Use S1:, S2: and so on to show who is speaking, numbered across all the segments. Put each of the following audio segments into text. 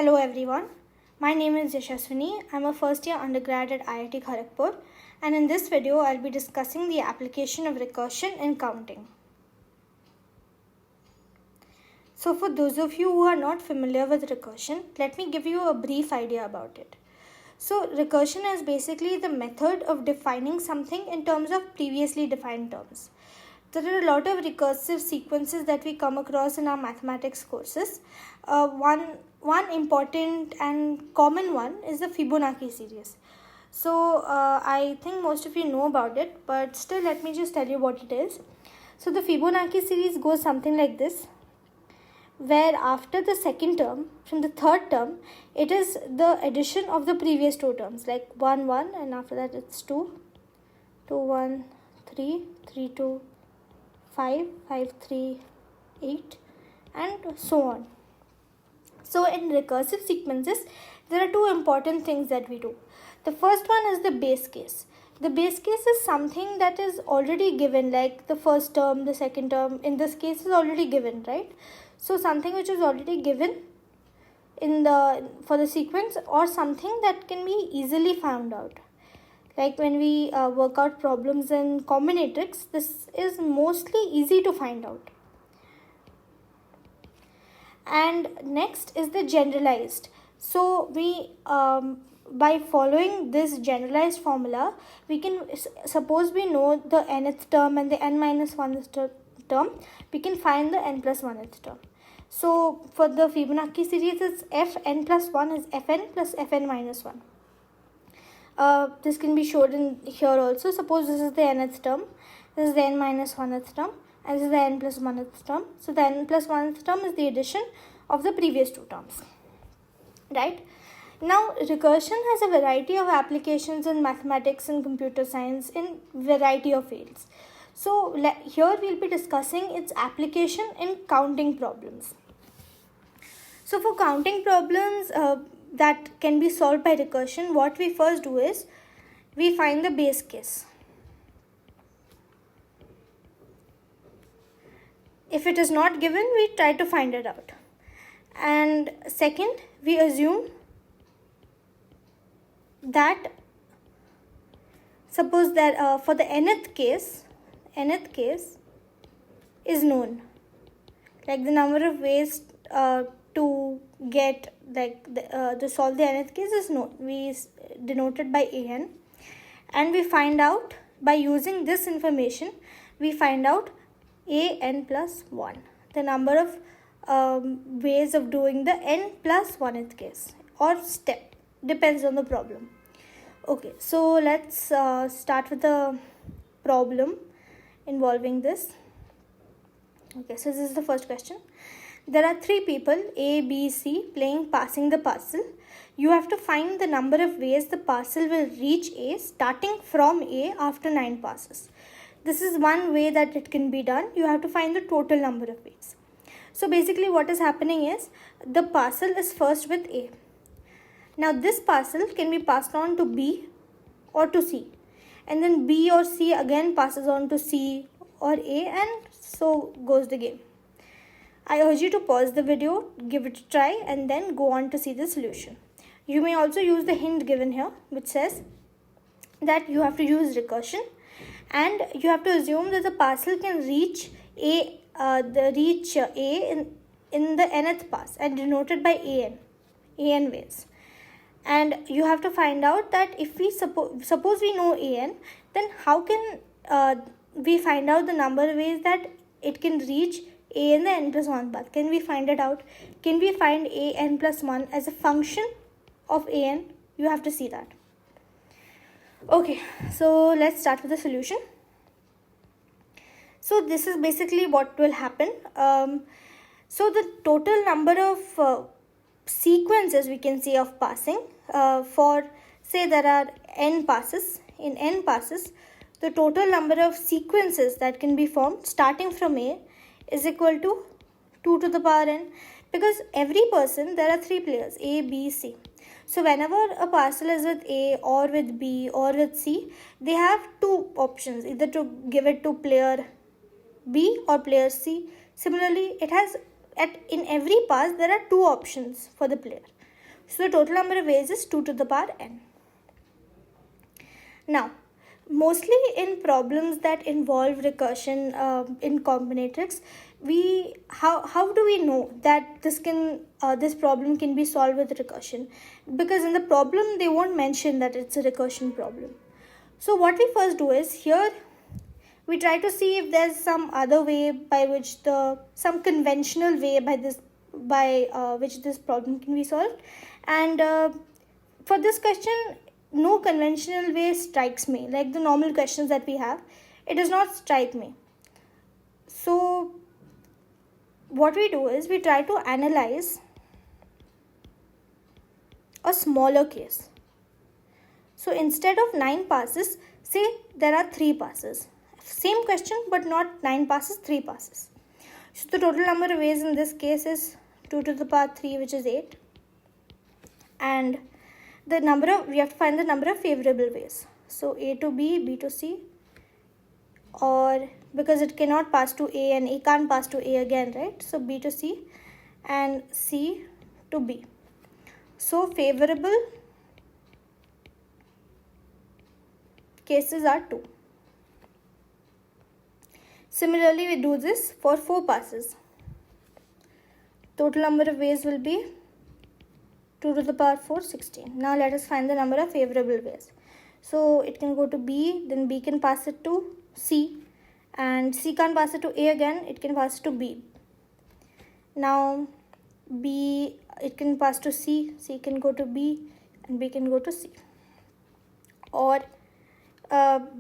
S1: Hello everyone, my name is Yashaswini. I'm a first year undergrad at IIT Kharagpur, and in this video I'll be discussing the application of recursion in counting. So for those of you who are not familiar with recursion, let me give you a brief idea about it. So recursion is basically the method of defining something in terms of previously defined terms. There are a lot of recursive sequences that we come across in our mathematics courses. One important and common one is the Fibonacci series. So I think most of you know about it, but still let me just tell you what it is. So the Fibonacci series goes something like this, where after the second term, from the third term, it is the addition of the previous two terms, like 1, 1, and after that it's 2, 2, 1, 3, 3, 2, 5, 5, 3, 8, and so on. So in recursive sequences, there are two important things that we do. The first one is the base case. The base case is something that is already given, like the first term, the second term, in this case is already given, right? So something which is already given for the sequence, or something that can be easily found out. Like when we work out problems in combinatorics, this is mostly easy to find out. And next is the generalized. So we by following this generalized formula, we can, suppose we know the nth term and the n minus 1th term, we can find the n plus 1th term. So for the Fibonacci series, it's fn plus 1 is fn plus fn minus 1. This can be showed in here also. Suppose this is the nth term, this is the n minus 1th term, and this is the n plus 1th term. So the n plus 1th term is the addition of the previous two terms, right? Now recursion has a variety of applications in mathematics and computer science in variety of fields. So here we'll be discussing its application in counting problems. So for counting problems that can be solved by recursion, what we first do is we find the base case. If it is not given, we try to find it out. And second, we assume that, suppose that for the nth case is known, like the number of ways to get, to solve the nth case is known. We denote it by an, and we find out, by using this information, we find out an plus 1, the number of ways of doing the n plus 1th case or step, depends on the problem. Okay, so let's start with the problem involving this. Okay, so this is the first question. There are 3 people, A, B, C, playing passing the parcel. You have to find the number of ways the parcel will reach A starting from A after 9 passes. This is one way that it can be done. You have to find the total number of ways. So basically what is happening is, the parcel is first with A. Now this parcel can be passed on to B or to C, and then B or C again passes on to C or A, and so goes the game. I urge you to pause the video, give it a try, and then go on to see the solution. You may also use the hint given here, which says that you have to use recursion, and you have to assume that the parcel can reach A, in the nth pass, and denoted by an ways. And you have to find out that if we suppose we know an, then how can we find out the number of ways that it can reach A in the n plus 1 path? Can we find it out? Can we find A n plus 1 as a function of an? You have to see that. Okay, so let's start with the solution. So this is basically what will happen. So the total number of sequences we can say of passing, for say there are n passes. In n passes, the total number of sequences that can be formed starting from A is equal to 2 to the power n, because every person, there are 3 players, A, B, C. So whenever a parcel is with A or with B or with C, they have 2 options, either to give it to player B or player C. Similarly, it has in every pass there are 2 options for the player. So the total number of ways is 2 to the power n. Now, mostly in problems that involve recursion in combinatorics, how do we know that this problem can be solved with recursion? Because in the problem they won't mention that it's a recursion problem. So what we first do is, here we try to see if there's some other way by which some conventional way by which this problem can be solved. And for this question, no conventional way strikes me. Like the normal questions that we have, it does not strike me. So what we do is, we try to analyze a smaller case. So instead of 9 passes, say there are 3 passes. Same question, but not 9 passes, 3 passes. So the total number of ways in this case is 2 to the power 3, which is 8. And we have to find the number of favorable ways. So A to B, B to C, or because it cannot pass to A and A can't pass to A again, right? So B to C and C to B. So favorable cases are 2. Similarly, we do this for 4 passes. Total number of ways will be 2 to the power 4, 16. Now let us find the number of favorable ways. So it can go to B, then B can pass it to C, and C can't pass it to A again, it can pass it to B. Now B, it can pass to C, C can go to B, and B can go to C. Or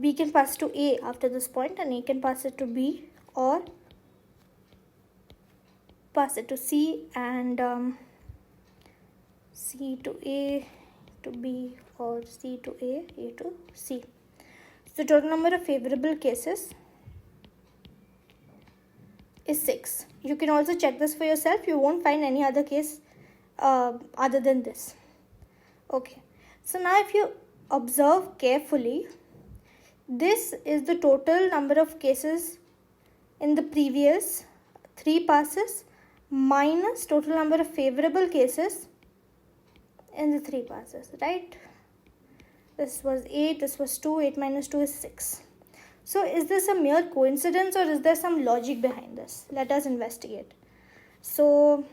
S1: B can pass to A after this point, and A can pass it to B, or pass it to C, and C to A to B, or C to A to C. So the total number of favorable cases is 6. You can also check this for yourself. You won't find any other case other than this. Okay. So now if you observe carefully, this is the total number of cases in the previous 3 passes minus total number of favorable cases in the 3 passes, right? This was 8, this was 2, 8 minus 2 is 6. So is this a mere coincidence, or is there some logic behind this? Let us investigate. So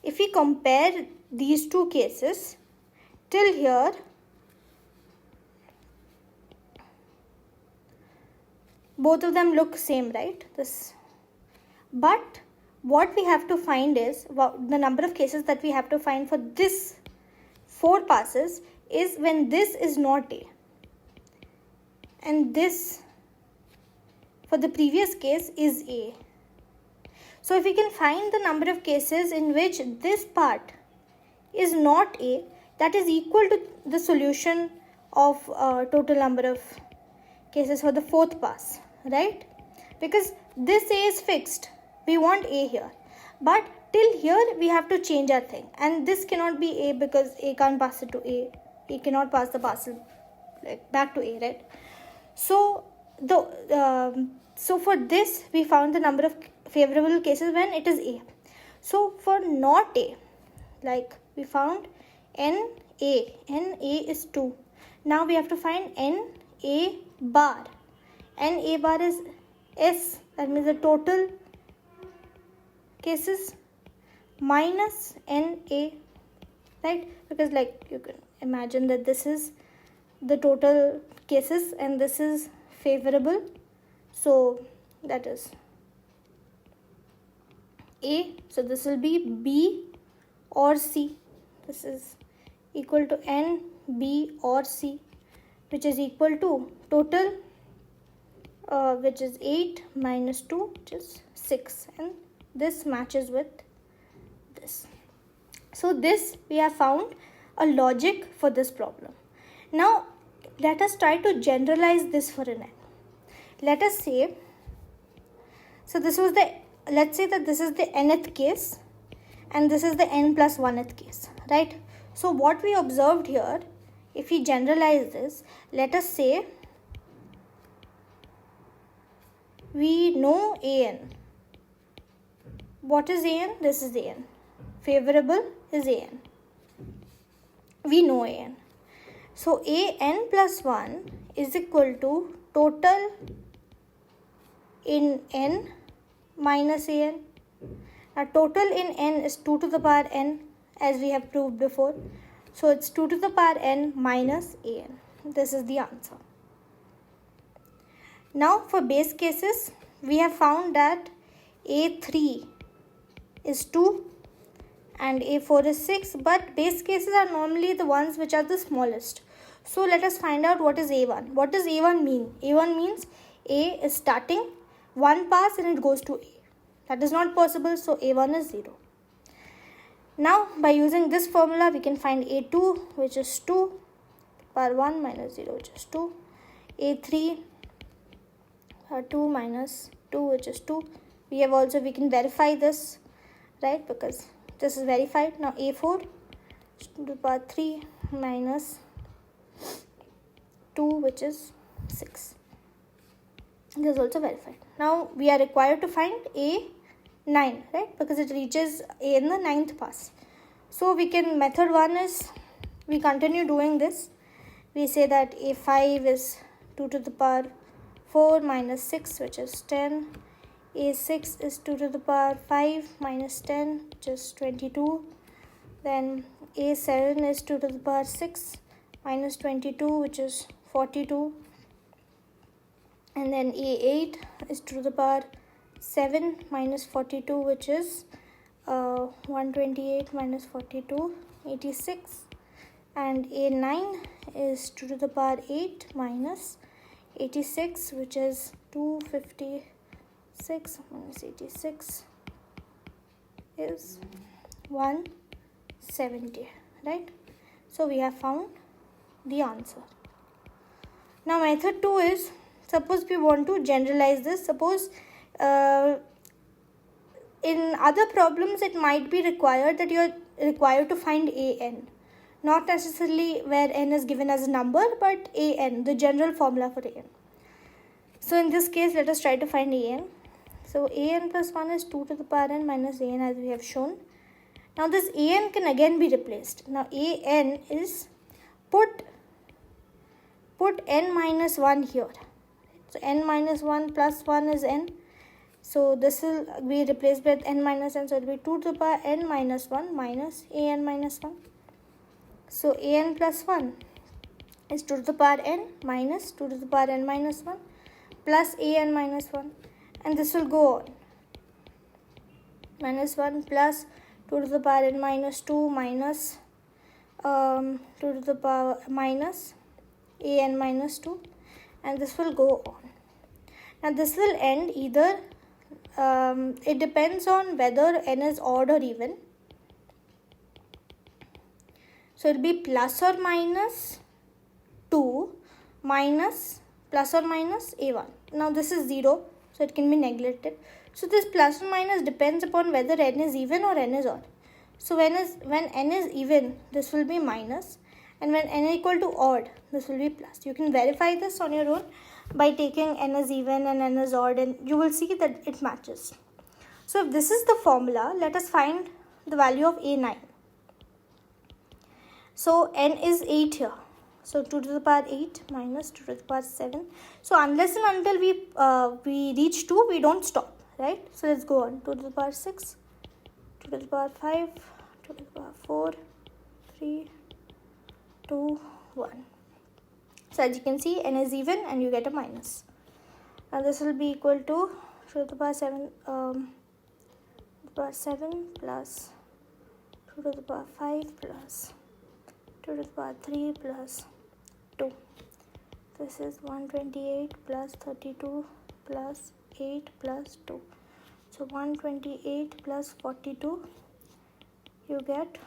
S1: if we compare these 2 cases, till here both of them look same, right? But what we have to find is, the number of cases that we have to find for this 4 passes is when this is not A, and this for the previous case is A. So if we can find the number of cases in which this part is not A, that is equal to the solution of total number of cases for the 4th pass, right? Because this A is fixed, we want A here, but till here we have to change our thing, and this cannot be A because A can't pass it to A. A cannot pass the parcel back to A, right? So so for this we found the number of favorable cases when it is A. So for not A, like we found NA is 2. Now we have to find NA bar. NA bar is S, that means the total cases minus NA, right? Because like you can imagine that this is the total cases and this is favorable, so that is A, so this will be B or C. This is equal to N, B or C, which is equal to total which is 8 minus 2, which is 6, and this matches with this. So this we have found a logic for this problem. Now let us try to generalize this for an n. Let us say, so this was let's say that this is the nth case and this is the n plus 1th case, right? So what we observed here, if we generalize this, let us say we know an, what is an? This is an. Favorable is an. We know an. So an plus 1 is equal to total in n minus an. Now total in n is 2 to the power n, as we have proved before. So it's 2 to the power n minus an. This is the answer. Now for base cases, we have found that a3 is 2 and a4 is 6, but base cases are normally the ones which are the smallest. So let us find out what is a1. What does a1 mean? a1 means a is starting, one pass and it goes to a. That is not possible, so a1 is 0. Now by using this formula, we can find a2, which is 2 power 1 minus 0, which is 2. a3 2 minus 2, which is 2. We can verify this, right, because this is verified. Now a4 to the power 3 minus 2, which is 6. This is also verified. Now we are required to find a9, right, because it reaches a in the 9th pass. So method 1 is, we continue doing this. We say that a5 is 2 to the power 4 minus 6, which is 10. a6 is 2 to the power 5 minus 10, which is 22. Then a7 is 2 to the power 6 minus 22, which is 42. And then a8 is 2 to the power 7 minus 42, which is 128 minus 42, 86. And a9 is 2 to the power 8 minus 86, which is 256 minus 86 is 170, right? So we have found the answer. Now method 2 is, suppose we want to generalize this. Suppose in other problems it might be required that you are required to find an. Not necessarily where n is given as a number, but an, the general formula for an. So in this case, let us try to find an. So an plus 1 is 2 to the power n minus an, as we have shown. Now this an can again be replaced. Now an is put n minus 1 here. So n minus 1 plus 1 is n. So this will be replaced with n minus n. So it will be 2 to the power n minus 1 minus an minus 1. So an plus 1 is 2 to the power n minus 2 to the power n minus 1 plus an minus 1. And this will go on. Minus 1 plus 2 to the power n minus 2 minus 2 to the power minus an minus 2. And this will go on. Now this will end either, it depends on whether n is odd or even. So it will be plus or minus 2 minus plus or minus a1. Now this is 0, so it can be neglected. So this plus or minus depends upon whether n is even or n is odd. So when n is even, this will be minus, and when n is equal to odd, this will be plus. You can verify this on your own by taking n is even and n is odd, and you will see that it matches. So if this is the formula, let us find the value of a9. So n is 8 here. So 2 to the power 8 minus 2 to the power 7. So unless and until we reach 2, we don't stop, right? So let's go on. 2 to the power 6, 2 to the power 5, 2 to the power 4, 3, 2, 1. So as you can see, n is even and you get a minus. Now this will be equal to 2 to the power 7, plus 2 to the power 5 plus 2 to the power 3 plus 2. This is 128 plus 32 plus 8 plus 2. So 128 plus 42, you get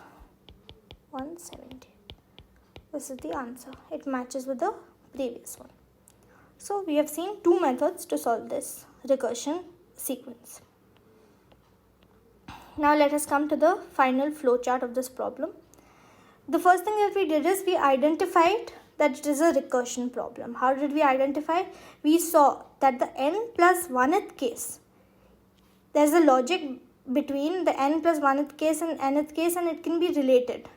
S1: 170. This is the answer. It matches with the previous one. So we have seen two methods to solve this recursion sequence. Now let us come to the final flowchart of this problem. The first thing that we did is we identified that it is a recursion problem. How did we identify? We saw that the n plus 1th case, there's a logic between the n plus 1th case and nth case, and it can be related.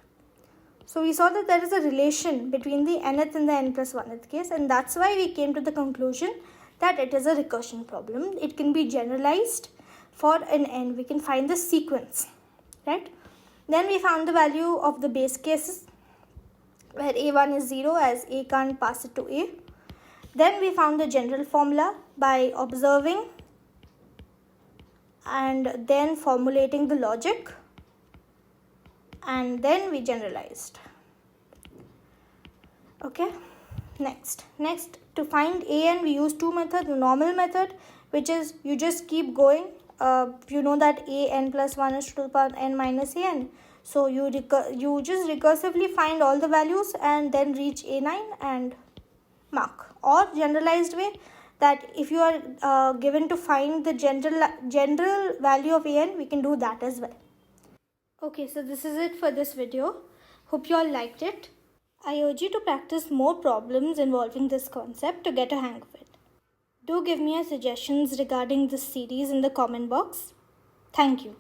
S1: So we saw that there is a relation between the nth and the n plus 1th case, and that's why we came to the conclusion that it is a recursion problem. It can be generalized for an n. We can find the sequence, right? Then we found the value of the base cases where a1 is 0 as a can't pass it to a. Then we found the general formula by observing and then formulating the logic, and then we generalized. Okay, next to find an we use two methods. The normal method, which is you just keep going. You know that a n plus 1 is to the power n minus an, so you just recursively find all the values and then reach a9 and mark. Or generalized way, that if you are given to find the general value of an, we can do that as well. Okay, so this is it for this video. Hope you all liked it. I urge you to practice more problems involving this concept to get a hang of it. Do give me your suggestions regarding this series in the comment box. Thank you.